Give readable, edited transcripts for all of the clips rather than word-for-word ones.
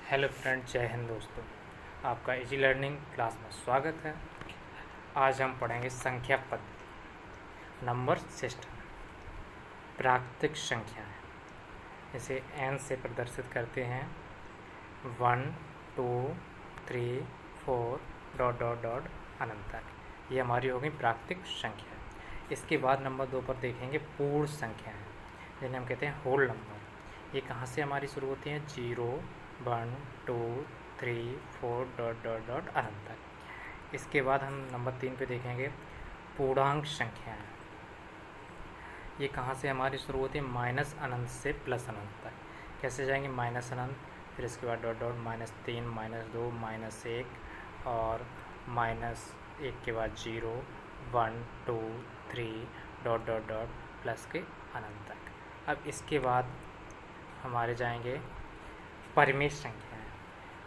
Hello friend, जय हिंद दोस्तों। आपका इजी लर्निंग क्लास में स्वागत है। आज हम पढ़ेंगे संख्या पद्धति, नंबर सिस्टम, प्राकृतिक संख्याएं। इसे n से प्रदर्शित करते हैं 1 2 3 4 डॉट डॉट डॉट अनंत तक। ये हमारी होगी प्राकृतिक संख्या। इसके बाद नंबर 2 पर देखेंगे पूर्ण संख्याएं, जिन्हें हम कहते हैं होल नंबर। ये कहाँ से हमारी शुरू होती हैं? 0 1 2 3 4 डॉट डॉट डॉट अनंत तक। इसके बाद हम नंबर 3 पे देखेंगे पूर्णांक संख्याएं। ये कहाँ से हमारी शुरू होती है? माइनस अनंत से प्लस अनंत तक। कैसे जाएंगे? माइनस अनंत, फिर इसके बाद डॉट डॉट -3 -2 -1 और -1 के बाद 0 1 2 3 डॉट डॉट डॉट प्लस के अनंत तक। अब इसके बाद हमारे जाएंगे परिमेय संख्याएं।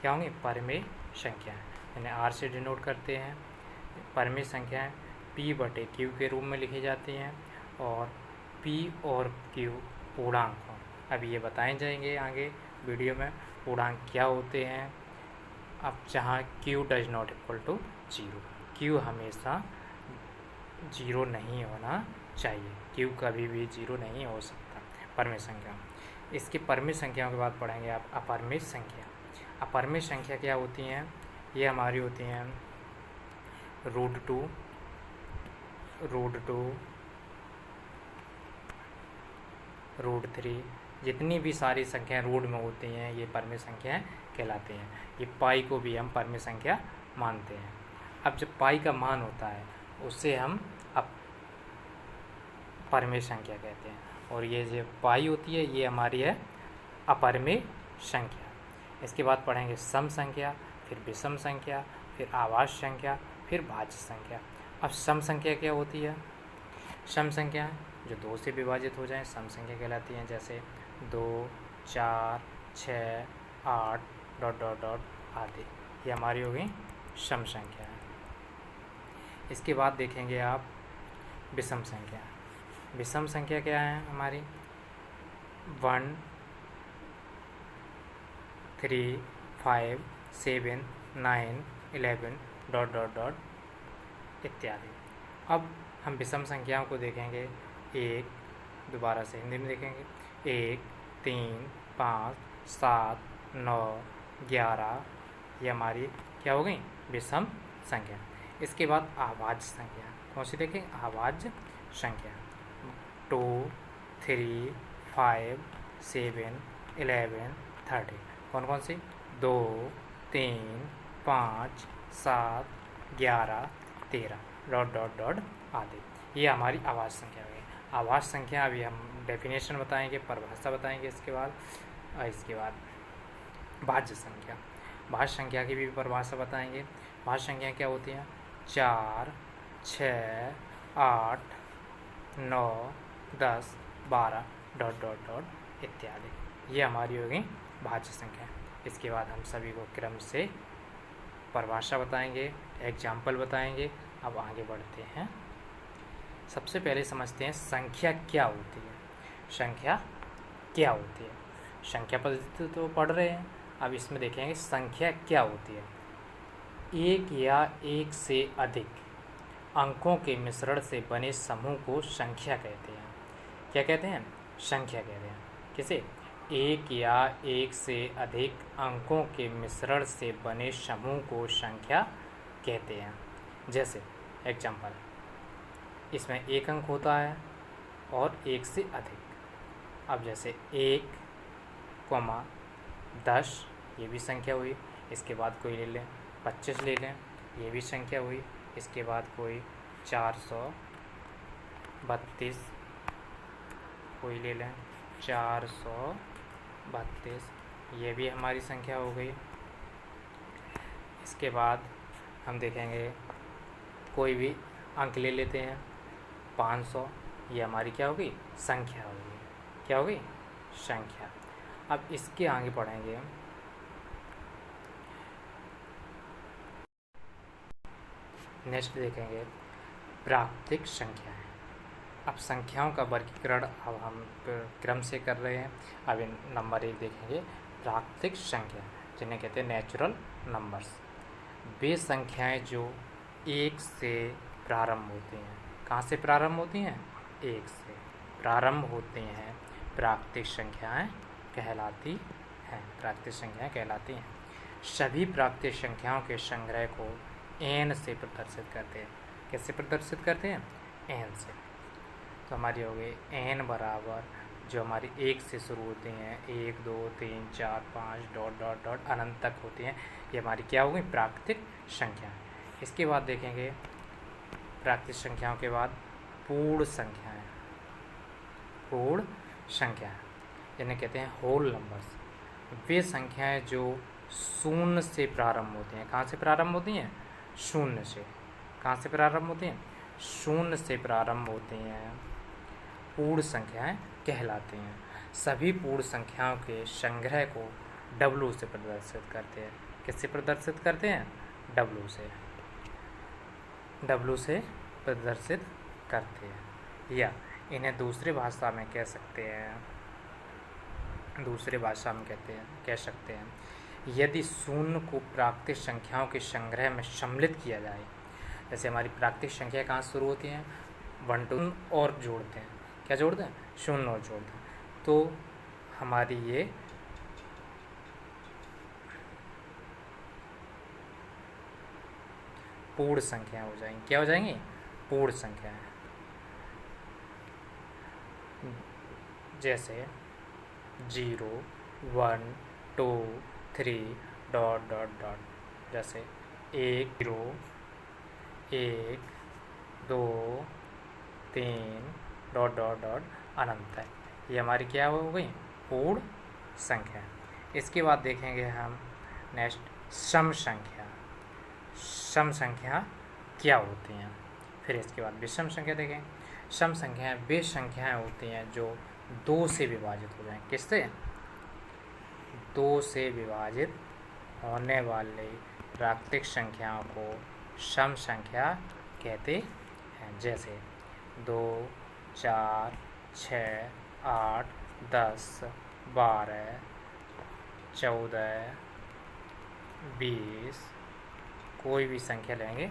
क्या होंगी? परिमेय संख्याएं, इन्हें R से डिनोट करते हैं। परिमेय संख्याएं P/Q के रूप में लिखी जाती हैं और P और Q पूर्णांक हों। अब ये बताए जाएंगे आगे वीडियो में पूर्णांक क्या होते हैं। अब जहाँ Q does not equal to 0, Q हमेशा 0 नहीं होना चाहिए। Q कभी भी 0 नहीं हो सकता परिमेय संख्या। इसके परिमेय संख्याओं के बाद पढ़ेंगे आप अपरिमेय संख्या। अपरिमेय संख्या क्या होती हैं? ये हमारी होती हैं √2, √3। जितनी भी सारी संख्याएं रूट में होती हैं ये परिमेय संख्याएं कहलाती हैं। ये पाई को भी हम परिमेय संख्या मानते हैं। अब जब पाई का मान होता है उससे हम परिमेय संख्या कहते हैं, और ये जो पाई होती है ये हमारी है अपरिमेय संख्या। इसके बाद पढ़ेंगे सम संख्या, फिर विषम संख्या, फिर आवास संख्या, फिर भाज्य संख्या। अब सम संख्या क्या होती है? सम संख्या जो 2 से विभाजित हो जाएं सम संख्या कहलाती हैं, जैसे 2 4 6 8 डॉट डॉट डॉट आदि। ये हमारी हो गई सम संख्या है। इसके बाद देखेंगे आप विषम संख्या। विषम संख्या क्या है हमारी? 1 3 5 7 9 11 डॉट डॉट डॉट इत्यादि। अब हम विषम संख्याओं को देखेंगे। दोबारा से हिंदी में देखेंगे। 1 3 5 7 9 11। ये हमारी क्या हो गई? विषम संख्या। इसके बाद अभाज्य संख्या। कौन सी देखें? अभाज्य संख्या 2 3 5 7 11 30। कौन कौन सी? 2 3 5 7 11 13 डॉट डॉट डॉट आदि। ये हमारी अभाज्य संख्या है। अभाज्य संख्या अभी हम डेफिनेशन बताएंगे, परिभाषा बताएंगे। इसके बाद भाज्य संख्या। भाज्य संख्या की भी परिभाषा बताएंगे। भाज्य संख्या क्या होती हैं? 4 6 8 9 10 12 डॉट डॉट डॉट इत्यादि। ये हमारी हो गई भाज्य संख्या। इसके बाद हम सभी को क्रम से परिभाषा बताएंगे, एग्जाम्पल बताएंगे। अब आगे बढ़ते हैं। सबसे पहले समझते हैं संख्या क्या होती है। संख्या क्या होती है? संख्या पद्धति तो पढ़ रहे हैं, अब इसमें देखेंगे संख्या क्या होती है। एक या एक से अधिक अंकों के मिश्रण से बने समूह को संख्या कहते हैं। क्या कहते हैं? संख्या कहते हैं। किसे? एक या एक से अधिक अंकों के मिश्रण से बने समूह को संख्या कहते हैं। जैसे एग्जाम्पल, इसमें एक अंक होता है और एक से अधिक। अब जैसे 1, 10 ये भी संख्या हुई। इसके बाद कोई ले लें 25 ले लें, ये भी संख्या हुई। इसके बाद कोई 432 कोई ले लें 432, ये भी हमारी संख्या हो गई। इसके बाद हम देखेंगे कोई भी अंक ले लेते हैं 500, ये हमारी क्या होगी? संख्या होगी। क्या होगी? संख्या। अब इसके आगे पढ़ेंगे। नेक्स्ट देखेंगे प्राकृतिक संख्याएं। अब संख्याओं का वर्गीकरण अब हम क्रम से कर रहे हैं। अब नंबर 1 देखेंगे प्राकृतिक संख्या। जिन्हें कहते हैं नेचुरल नंबर्स। वे संख्याएं जो 1 से प्रारंभ होती हैं। कहाँ से प्रारंभ होती हैं? 1 से प्रारंभ होती हैं, प्राकृतिक संख्याएं कहलाती हैं। प्राकृतिक संख्याएं कहलाती हैं। सभी प्राकृतिक संख्याओं के संग्रह को n से प्रदर्शित करते हैं। कैसे प्रदर्शित करते हैं? n से। तो हमारी हो गई n बराबर जो हमारी 1 से शुरू होती हैं, 1 2 3 4 5 डॉट डॉट डॉट अनंत तक होती हैं। ये हमारी क्या हो गई? प्राकृतिक संख्या। इसके बाद देखेंगे प्राकृतिक संख्याओं के बाद पूर्ण संख्याएं। पूर्ण संख्याएं जिन्हें कहते हैं होल नंबर्स। वे संख्याएं जो 0 से प्रारंभ होती हैं। कहाँ से प्रारंभ होती हैं? 0 से। कहाँ से प्रारंभ होती हैं? 0 से प्रारंभ होती हैं, पूर्ण संख्याएं कहलाती हैं। सभी पूर्ण संख्याओं के संग्रह को W से प्रदर्शित करते हैं। किससे प्रदर्शित करते हैं? W से। W से प्रदर्शित करते हैं। या इन्हें दूसरी भाषा में कह सकते हैं, दूसरी भाषा में कह सकते हैं, यदि 0 को प्राकृतिक संख्याओं के संग्रह में सम्मिलित किया जाए। जैसे हमारी प्राकृतिक संख्या कहाँ शुरू होती हैं? 1 2 और जोड़ते हैं। क्या जोड़ते हैं? 0 और जोड़ते हैं। तो हमारी ये पूर्ण संख्या हो जाएंगी। क्या हो जाएंगी? पूर्ण संख्याएं। जैसे 0 1 2 3 डॉट डॉट डॉट। जैसे 1 0 1 2 3 डॉट डॉट डॉट अनंत है। ये हमारी क्या हो गई? पूर्ण संख्या। इसके बाद देखेंगे हम नेक्स्ट सम संख्या। सम संख्या क्या होती हैं? फिर इसके बाद विषम संख्या देखें। सम संख्याएं वे संख्याएं होती हैं जो 2 से विभाजित हो जाएं। किससे? 2 से विभाजित होने वाली प्राकृतिक संख्याओं को सम संख्या कहते हैं। जैसे 2 4 6 8 10 12 14 20। कोई भी संख्या लेंगे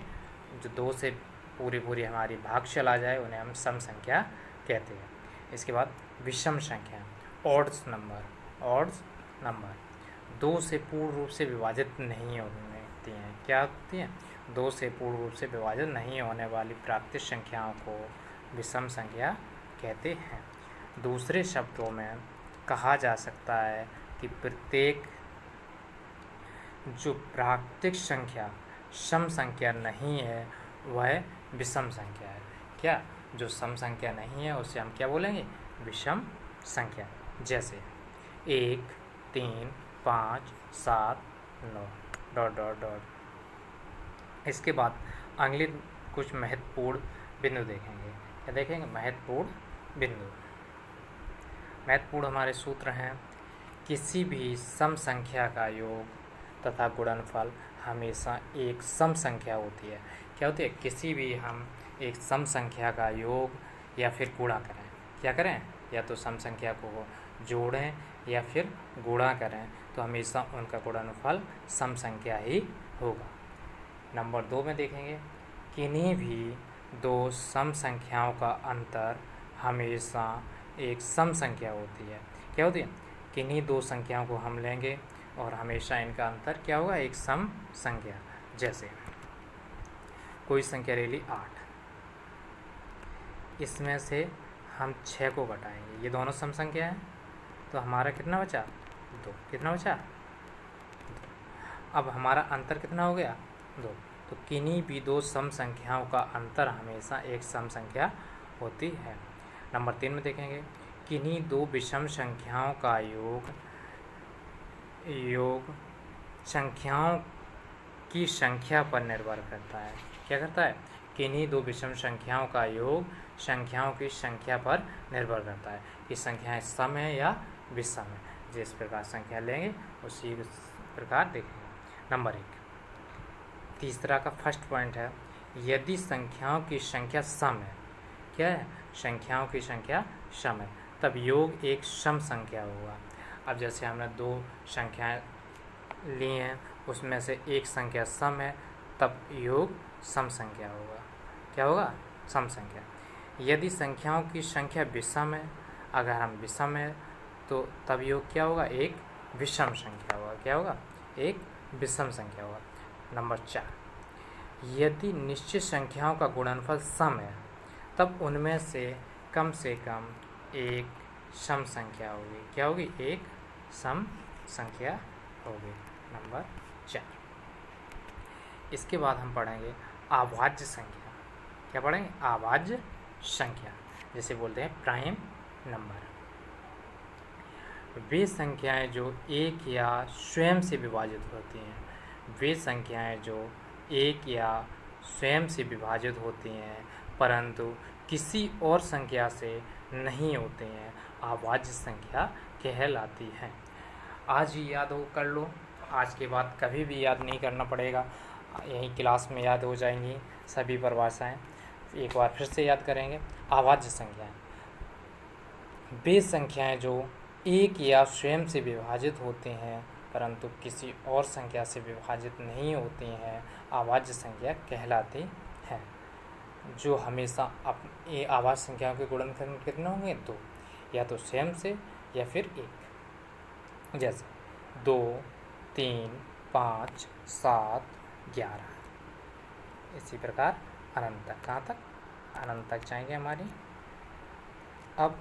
जो 2 से पूरी हमारी भाग चला जाए, उन्हें हम सम संख्या कहते हैं। इसके बाद विषम संख्या, ऑड्स नंबर। ऑड्स नंबर 2 से पूर्ण रूप से विभाजित नहीं होती हैं। क्या होती हैं? 2 से पूर्ण रूप से विभाजित नहीं होने वाली प्राकृतिक संख्याओं को विषम संख्या कहते हैं। दूसरे शब्दों में कहा जा सकता है कि प्रत्येक जो प्राकृतिक संख्या सम संख्या नहीं है वह विषम संख्या है। क्या? जो सम संख्या नहीं है उसे हम क्या बोलेंगे? विषम संख्या। जैसे 1 3 5 7 9 डॉट डॉट डॉट। इसके बाद अगले कुछ महत्वपूर्ण बिंदु देखेंगे। क्या देखेंगे? महत्वपूर्ण बिंदु। महत्वपूर्ण हमारे सूत्र हैं, किसी भी सम संख्या का योग तथा गुणनफल हमेशा एक सम संख्या होती है। क्या होती है? किसी भी हम एक सम संख्या का योग या फिर गुणा करें, क्या करें? या तो सम संख्या को जोड़ें या फिर गुणा करें, तो हमेशा उनका गुणनफल सम संख्या ही होगा। नंबर 2 में देखेंगे, किन्हीं भी 2 सम संख्याओं का अंतर हमेशा एक सम संख्या होती है। क्या होती है? किन्हीं 2 संख्याओं को हम लेंगे और हमेशा इनका अंतर क्या होगा? एक सम संख्या। जैसे कोई संख्या ले ली 8, इसमें से हम 6 को घटाएंगे, ये दोनों सम संख्या हैं, तो हमारा कितना बचा? 2। कितना बचा? 2। अब हमारा अंतर कितना हो गया? 2। तो किन्हीं भी 2 सम संख्याओं का अंतर हमेशा एक सम संख्या होती है। नंबर 3 में देखेंगे, किन्हीं 2 विषम संख्याओं का योग संख्याओं की संख्या पर निर्भर करता है। क्या करता है? किन्हीं 2 विषम संख्याओं का योग संख्याओं की संख्या पर निर्भर करता है कि संख्याएं सम है या विषम है। जिस प्रकार संख्या लेंगे उसी प्रकार देखेंगे। नंबर 1 तीसरा का फर्स्ट पॉइंट है, यदि संख्याओं की संख्या सम है। क्या है? संख्याओं की संख्या सम है, तब योग एक सम संख्या होगा। अब जैसे हमने 2 संख्याएं लिए हैं उसमें से एक संख्या सम है, तब योग सम संख्या होगा। क्या होगा? सम संख्या। यदि संख्याओं की संख्या विषम है, अगर हम विषम है तो तब योग क्या होगा? एक विषम संख्या होगा। क्या होगा? एक विषम संख्या होगा। नंबर 4, यदि निश्चित संख्याओं का गुणनफल सम है, तब उनमें से कम एक सम संख्या होगी। क्या होगी? एक सम संख्या होगी। नंबर 4। इसके बाद हम पढ़ेंगे अभाज्य संख्या। क्या पढ़ेंगे? अभाज्य संख्या, जैसे बोलते हैं प्राइम नंबर। वे संख्याएं जो एक या स्वयं से विभाजित होती हैं, वे संख्याएं जो एक या स्वयं से विभाजित होती हैं परंतु किसी और संख्या से नहीं होते हैं, अभाज्य संख्या कहलाती हैं। आज ही याद हो कर लो, आज के बाद कभी भी याद नहीं करना पड़ेगा, यहीं क्लास में याद हो जाएंगी सभी परिभाषाएं। एक बार फिर से याद करेंगे। अभाज्य संख्याएं वे संख्याएं जो एक या स्वयं से विभाजित होते हैं परंतु किसी और संख्या से विभाजित नहीं होती हैं, अभाज्य संख्या कहलाती हैं। जो हमेशा ये अभाज्य संख्याओं के गुणनफल कितने होंगे? 2, या तो स्वयं से या फिर एक। जैसे 2, 3, 5, 7, 11। इसी प्रकार अनंत तक। कहाँ तक? अनंत तक जाएंगे हमारी। अब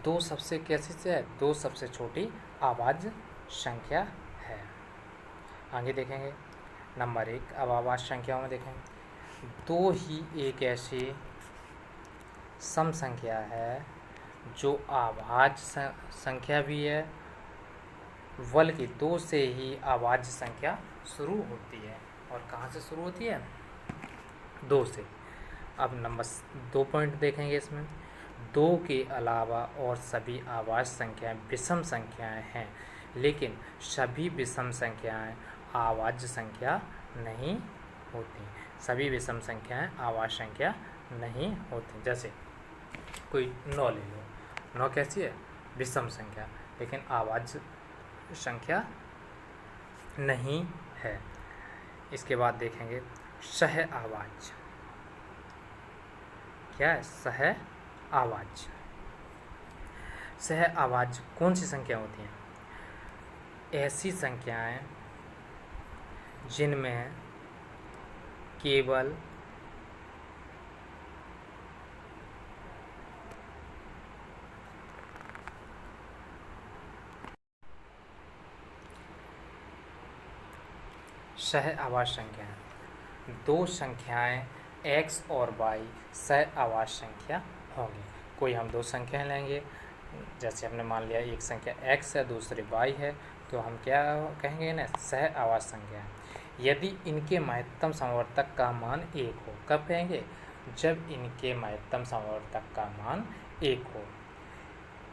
2 सबसे कैसी से है? 2 सबसे छोटी अभाज्य संख्या है। आगे देखेंगे नंबर 1। अब अभाज्य संख्याओं में देखेंगे 2 ही एक ऐसी सम संख्या है जो अभाज्य संख्या भी है, बल्कि 2 से ही अभाज्य संख्या शुरू होती है। और कहाँ से शुरू होती है? 2 से। अब नंबर 2 पॉइंट देखेंगे इसमें। 2 के अलावा और सभी अभाज्य संख्याएं विषम संख्याएं हैं, लेकिन सभी विषम संख्याएं अभाज्य संख्या नहीं होती। सभी विषम संख्याएं अभाज्य संख्या नहीं होती। जैसे कोई 9 ले लो, 9 कैसी है? विषम संख्या, लेकिन अभाज्य संख्या नहीं है। इसके बाद देखेंगे सह अभाज्य। क्या है? सह अभाज्य। सह अभाज्य कौन सी संख्या होती हैं? ऐसी संख्याएं जिनमें केवल सह अभाज्य संख्याएं 2 संख्याएं x और y सह अभाज्य संख्या होंगी। कोई हम 2 संख्याएं लेंगे, जैसे हमने मान लिया एक संख्या x है दूसरी y है, तो हम क्या कहेंगे ना? सह अभाज्य संख्या। यदि इनके महत्तम समवर्तक का मान 1 हो। कब कहेंगे? जब इनके महत्तम समवर्तक का मान 1 हो।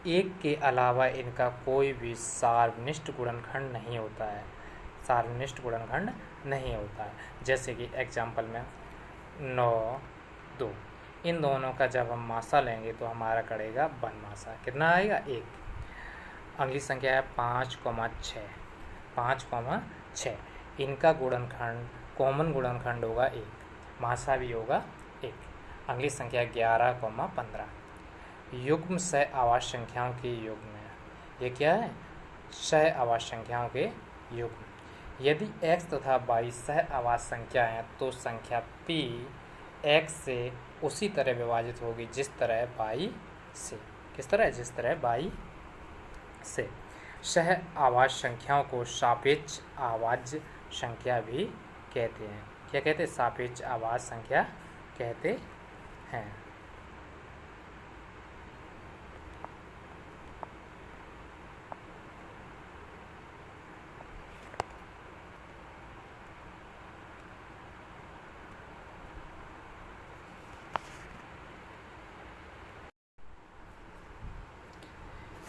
1 के अलावा इनका कोई भी सार्वनिष्ठ गुणनखंड नहीं होता है। सार्वनिष्ठ गुणनखंड नहीं होता है। जैसे कि एग्जाम्पल में 9, 2, इन दोनों का जब हम मासा लेंगे तो हमारा करेगा बनमासा। कितना आएगा? 1। अगली संख्या है 5, 6। 5, 6, इनका गुणनखंड कॉमन गुणनखंड होगा 1, मासा भी होगा 1। अगली संख्या 11, 15। युग्म सह अभाज्य संख्याओं के युग्म है। ये क्या है? सह अभाज्य संख्याओं के युग्म। यदि x तथा y सह अभाज्य संख्या हैं तो संख्या p x से उसी तरह विभाजित होगी जिस तरह y से। किस तरह? जिस तरह y से। सह अभाज्य संख्याओं को सापेक्ष अभाज्य संख्या भी कहते हैं। क्या कहते हैं? सापेक्ष अभाज्य संख्या कहते हैं।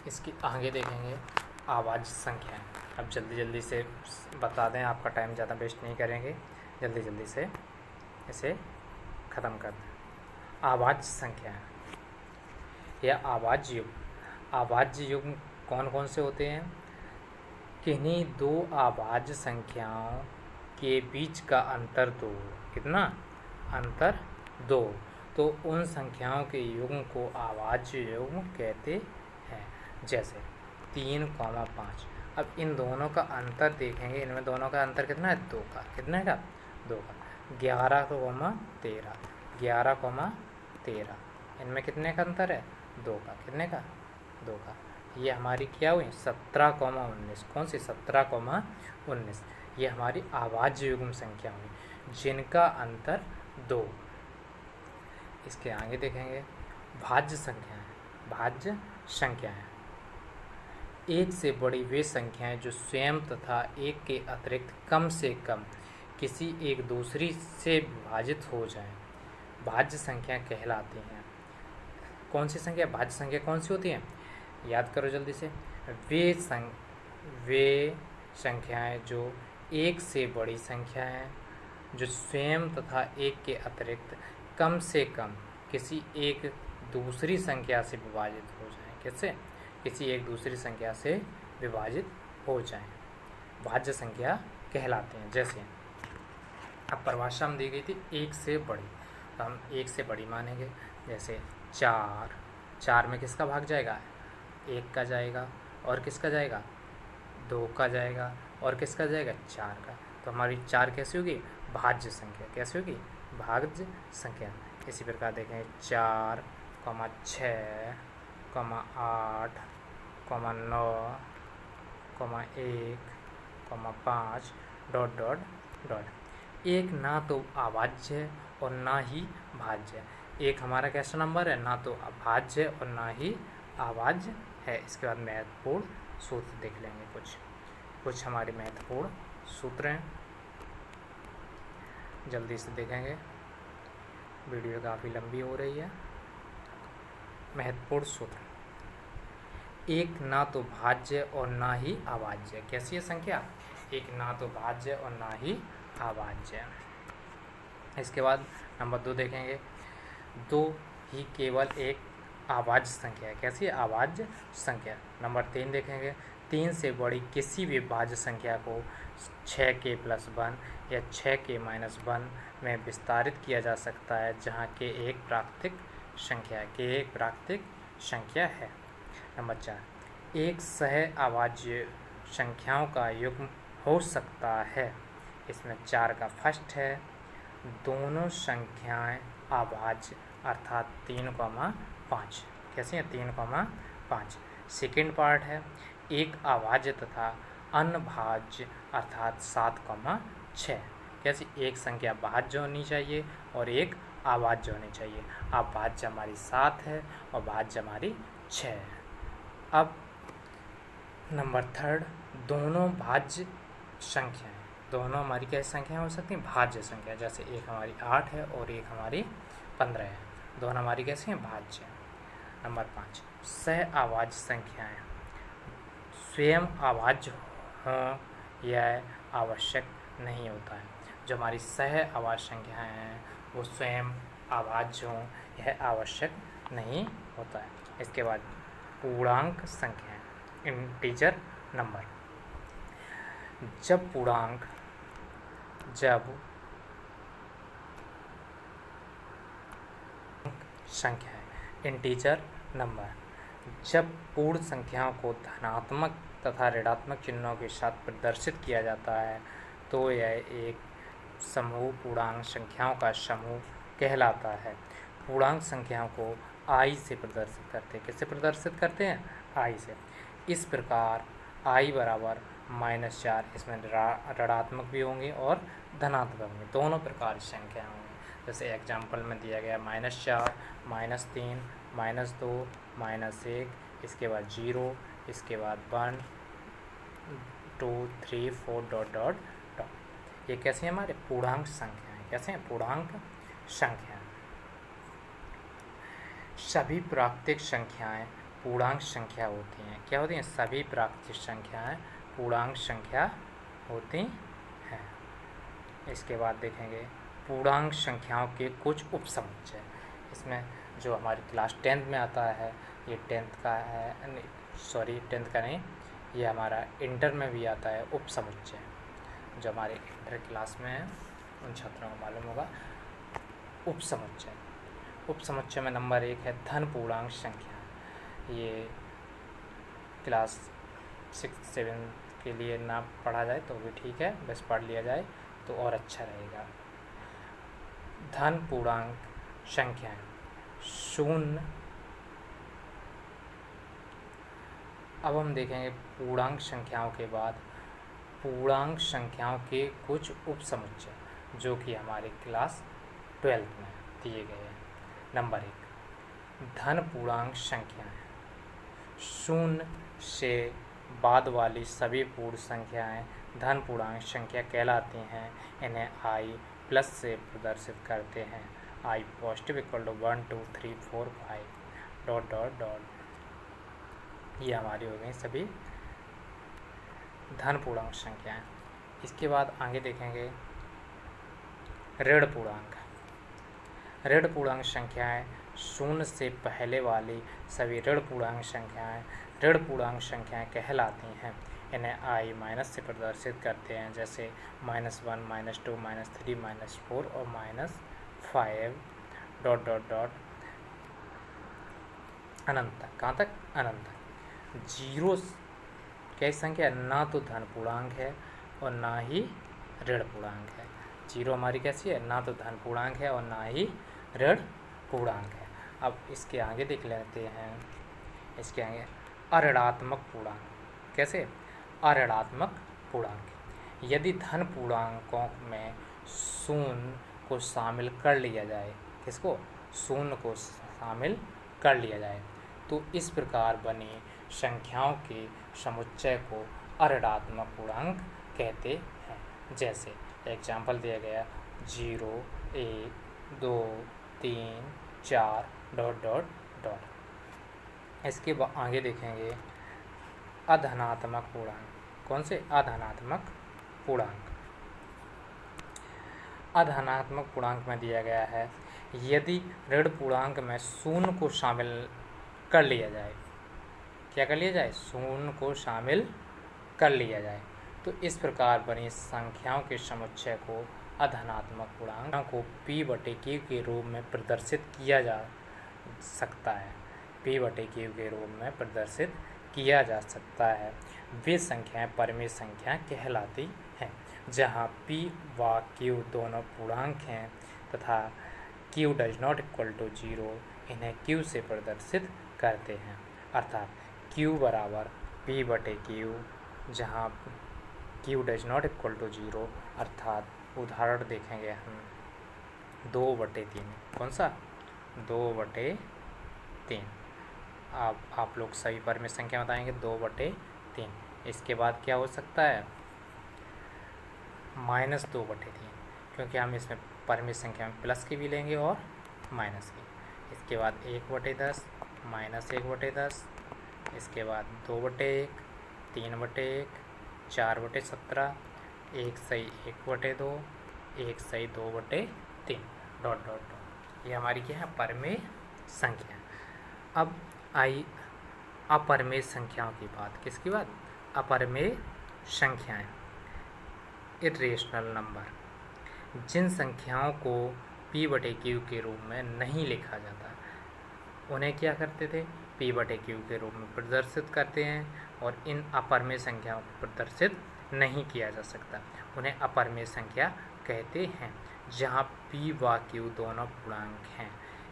इसकी आगे देखेंगे अभाज्य संख्याएं। अब जल्दी से बता दें, आपका टाइम ज़्यादा वेस्ट नहीं करेंगे, जल्दी से इसे ख़त्म कर दें। अभाज्य संख्याएं या अभाज्य युग्म। अभाज्य युग्म कौन कौन से होते हैं? किन्हीं दो अभाज्य संख्याओं के बीच का अंतर 2, कितना अंतर 2, तो उन संख्याओं के युग्म को अभाज्य युग्म कहते हैं। जैसे 3,5। अब इन दोनों का अंतर देखेंगे, इनमें दोनों का अंतर कितना है 2 का, कितने का 2 का। 11,13, 11,13, इनमें कितने का अंतर है 2 का, कितने का 2 का। ये हमारी क्या हुई 17,19, कौन सी 17,19, ये हमारी अभाज्य युग्म संख्या हुई जिनका अंतर 2। इसके आगे देखेंगे भाज्य संख्याएं। भाज्य संख्याएं एक से बड़ी वे संख्याएं जो स्वयं तथा एक के अतिरिक्त कम से कम किसी एक दूसरी से विभाजित हो जाएं, भाज्य संख्या कहलाती हैं। कौन सी संख्या भाज्य संख्या कौन सी होती हैं, याद करो जल्दी से। वे संख्याएं जो एक से बड़ी संख्या हैं जो स्वयं तथा एक के अतिरिक्त कम से कम किसी एक दूसरी संख्या से विभाजित हो जाएं। कैसे, किसी एक दूसरी संख्या से विभाजित हो जाएं, भाज्य संख्या कहलाते हैं। जैसे अब परिभाषा हम दी गई थी एक से बड़ी, तो हम एक से बड़ी मानेंगे। जैसे 4, 4 में किसका भाग जाएगा 1 का जाएगा, और किसका जाएगा 2 का जाएगा, और किसका जाएगा 4 का। तो हमारी 4 कैसी होगी भाज्य संख्या, कैसी होगी भाज्य संख्या। इसी प्रकार देखें 4, 6, 8, 9, 1, 5 ... एक ना तो अभाज्य है और ना ही भाज्य है। एक हमारा कैसा नंबर है, ना तो अभाज्य और ना ही अभाज्य है। इसके बाद महत्वपूर्ण सूत्र देख लेंगे, कुछ हमारे महत्वपूर्ण सूत्र हैं, जल्दी से देखेंगे, वीडियो काफ़ी लंबी हो रही है। महत्वपूर्ण सूत्र, एक ना तो भाज्य और ना ही अभाज्य। कैसी है संख्या, एक ना तो भाज्य और ना ही अभाज्य। इसके बाद नंबर 2 देखेंगे, 2 ही केवल एक अभाज्य संख्या है। कैसी है अभाज्य संख्या। नंबर 3 देखेंगे, 3 से बड़ी किसी भी भाज्य संख्या को 6k + 1 या 6k - 1 में विस्तारित किया जा सकता है जहाँ k एक प्राकृतिक संख्या है। नंबर 4, एक सह अभाज्य संख्याओं का युग्म हो सकता है। इसमें 4 का फर्स्ट है, दोनों संख्याएं अभाज्य अर्थात 3,5। कैसी है 3,5। सेकेंड पार्ट है, एक अभाज्य तथा अन्य भाज्य अर्थात 7,6। कैसी, एक संख्या भाज्य होनी चाहिए और एक अभाज्य होनी चाहिए। अब भाज्य हमारी 7 है और भाज्य हमारी 6 है। अब नंबर 3, दोनों भाज्य संख्याएं, दोनों हमारी कैसी संख्याएं हो सकती हैं भाज्य संख्या। जैसे एक हमारी 8 है और एक हमारी 15 है, दोनों हमारी कैसी हैं भाज्य। नंबर 5, सह अभाज्य संख्याएं स्वयं अभाज्य हों यह आवश्यक नहीं होता है। जो हमारी सह अभाज्य संख्याएं हैं वो स्वयं अभाज्य हों यह आवश्यक नहीं होता है। इसके बाद पूर्णांक संख्याएं, इंटीजर नंबर। जब संख्या है इंटीजर नंबर, जब पूर्ण संख्याओं को धनात्मक तथा ऋणात्मक चिन्हों के साथ प्रदर्शित किया जाता है तो यह एक समूह पूर्णांक संख्याओं का समूह कहलाता है। पूर्णांक संख्याओं को i से प्रदर्शित करते हैं। किससे प्रदर्शित करते हैं i से। इस प्रकार i बराबर -4, इसमें ऋणात्मक भी होंगे और धनात्मक होंगे, दोनों प्रकार की संख्या होंगी। जैसे एग्जाम्पल में दिया गया -4, -3, -2, -1, इसके बाद 0, इसके बाद 1, 2, 3, 4 ... ये कैसे हैं हमारे पूर्णांक संख्याएं। कैसे हैं पूर्णांक संख्याएं। सभी प्राकृतिक संख्याएं पूर्णांक संख्या होती हैं। क्या होती हैं, सभी प्राकृतिक संख्याएं पूर्णांक संख्या होती हैं। इसके बाद देखेंगे पूर्णांक संख्याओं के कुछ उपसमुच्चय। इसमें जो हमारी क्लास 10th में आता है, ये 10th का है, 10th का नहीं, ये हमारा इंटर में भी आता है उपसमुच्चय, जो हमारे इंटर क्लास में है उन छात्रों को मालूम होगा। उपसमुच्चय, उपसमुच्चय में नंबर 1 है धन पूर्णांक संख्या। ये क्लास 6-7 के लिए ना पढ़ा जाए तो भी ठीक है, बस पढ़ लिया जाए तो और अच्छा रहेगा। धन पूर्णांक संख्याएं 0। अब हम देखेंगे पूर्णांक संख्याओं के बाद पूर्णांक संख्याओं के कुछ उपसमुच्चय जो कि हमारे क्लास 12 में दिए गए हैं। नंबर 1 धन पूर्णांक संख्याएं 0 से बाद वाली सभी पूर्ण संख्याएं धन पूर्णांक संख्या कहलाती हैं। इन्हें i प्लस से प्रदर्शित करते हैं। i positive equal to 1 2 3 4 5 dot dot dot. ये हमारी हो गई सभी धन पूर्णांक संख्याएं। इसके बाद आगे देखेंगे ऋण पूर्णांक। ऋण पूर्णांक संख्याएं 0 से पहले वाली सभी ऋण पूर्णांक संख्याएं ऋण पूर्णांक संख्याएं कहलाती हैं। इन्हें i माइनस से प्रदर्शित करते हैं, जैसे -1 -2 -3 -4 और -5 डॉट डॉट डॉट अनंत तक। कहाँ तक? अनंत तक। 0 कैसी संख्या? ना तो धन पूर्णांक है और ना ही ऋण पूर्णांक है। 0 हमारी कैसी है? ना तो धन पूर्णांक है और ना ही ऋण पूर्णांक है। अब इसके आगे देख लेते हैं, इसके आगे अऋणात्मक पूर्णांक। कैसे? अऋणात्मक पूर्णांक यदि धन पूर्णांकों में 0 को शामिल कर लिया जाए। किसको? 0 को शामिल कर लिया जाए तो इस प्रकार बनी संख्याओं के समुच्चय को अऋणात्मक पूर्णांक कहते हैं। जैसे एग्जाम्पल दिया गया 0 1 2 3 4 डॉट डॉट डॉट। इसके बाद आगे देखेंगे अधनात्मक पूर्णांक। कौन से? अधनात्मक पूर्णांक। अधनात्मक पूर्णांक में दिया गया है यदि ऋण पूर्णांक में 0 को शामिल कर लिया जाए। क्या कर लिया जाए? 0 को शामिल कर लिया जाए तो इस प्रकार बनी संख्याओं के समुच्चय को अधनात्मक पूर्णांक को p/q के रूप में प्रदर्शित किया जा सकता है। p/q के रूप में प्रदर्शित किया जा सकता है। वे संख्याएं परिमेय संख्या कहलाती हैं जहां p व q दोनों पूर्णांक हैं तथा q does not equal to 0 इन्हें q से प्रदर्शित करते हैं। अर्थात q बराबर p/q जहां q does not equal to 0। अर्थात उदाहरण देखेंगे हम 2/3। कौन सा? 2/3। आप लोग सभी परिमेय संख्या बताएंगे 2/3। इसके बाद क्या हो सकता है? -2/3, क्योंकि हम इसमें परिमेय संख्या में प्लस की भी लेंगे और माइनस की। इसके बाद 1/10 -1/10। इसके बाद 2/1 3/1 4/17 1 सही 1/2 1 सही 2/3 डॉट डॉट डॉट। ये हमारी क्या है? परिमेय संख्या। अब आई अपरिमेय संख्याओं की बात। किसकी बात? अपरिमेय संख्याएं। इरेशनल नंबर जिन संख्याओं को p/q के रूप में नहीं लिखा जाता उन्हें क्या करते थे? p/q के रूप में प्रदर्शित करते हैं और इन अपरिमेय संख्याओं को प्रदर्शित नहीं किया जा सकता, उन्हें अपरिमेय संख्या कहते हैं। जहां p व q दोनों पूर्णांक हैं।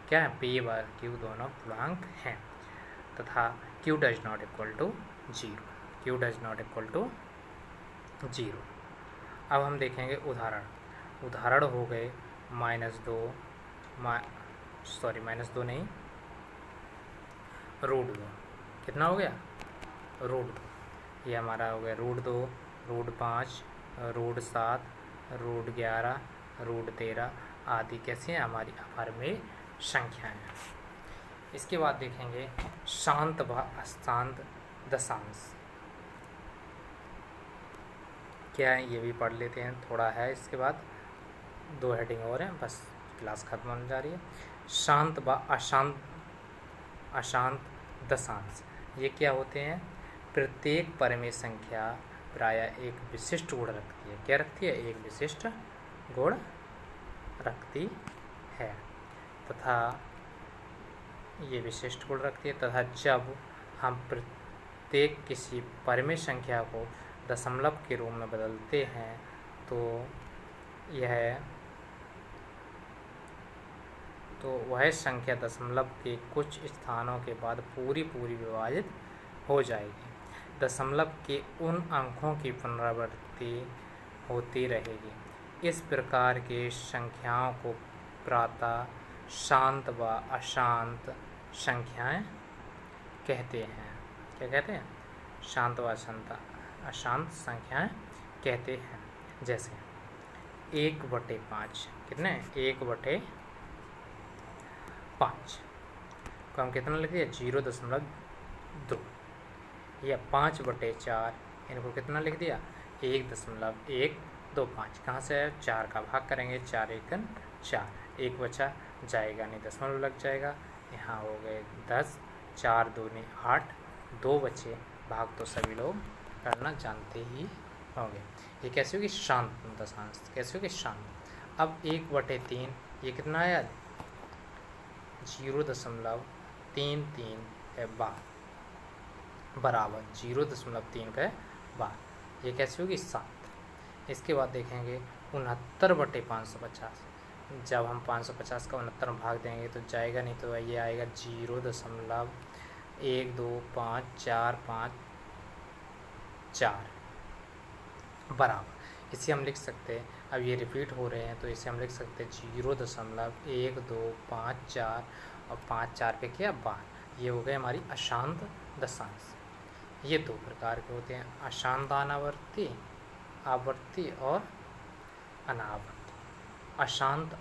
क्या है? p व q दोनों पूर्णांक हैं तथा q does not equal to 0। q does not equal to 0। अब हम देखेंगे उदाहरण। उदाहरण हो गए -2 नहीं √2। कितना हो गया? √2। ये हमारा हो गया √2 √5 √7 √11 √13 आदि। कैसे हैं? हमारी अपरिमेय संख्याएं हैं। इसके बाद देखेंगे शांत व अशांत दशांश। क्या है? ये भी पढ़ लेते हैं, थोड़ा है। इसके बाद 2 हेडिंग और हैं, बस क्लास खत्म होने जा रही है। शांत व अशांत दशांश ये क्या होते हैं? प्रत्येक परिमेय संख्या प्रायः एक विशिष्ट गुण रखती है। क्या रखती है? एक विशिष्ट गुण रखती है तथा ये विशिष्ट गुण रखती है तथा जब हम प्रत्येक किसी परिमेय संख्या को दशमलव के रूप में बदलते हैं तो वह संख्या दशमलव के कुछ स्थानों के बाद पूरी विभाजित हो जाएगी। दशमलव के उन अंकों की पुनरावृत्ति होती रहेगी। इस प्रकार के संख्याओं को प्रातः शांत व अशांत संख्याएं कहते हैं। क्या कहते हैं? शांत व अशांत संख्याएं कहते हैं। जैसे 1/5 कितने? 1/5 को हम कितना लिख दिया? 0.2। या 5/4 इनको कितना लिख दिया? 1.125। कहाँ से है? 4 का भाग करेंगे, 4 एकन 4, 1 बचा जाएगा नहीं, दशमलव लग जाएगा। यहाँ हो गए 10, 4 दूनी 8, 2 बचे, भाग तो सभी लोग करना जानते ही होंगे। ये कैसे होगी? शांत दशांश। कैसे होगी? शांत। अब 1/3 ये कितना आया? 0.33 है बार, बराबर 0.3 का बार। ये कैसे होगी? 7। इसके बाद देखेंगे 69/550। जब हम 550 का 69 भाग देंगे तो जाएगा नहीं, तो ये आएगा 0.12545 बराबर। इसे हम लिख सकते हैं, अब ये रिपीट हो रहे हैं तो इसे हम लिख सकते हैं 0.1254 और 5 4 पे क्या? बार। ये हो गए हमारी अशांत दशांश। ये 2 प्रकार के होते हैं, अशांत आवर्ती और अनावर्ती। अशांत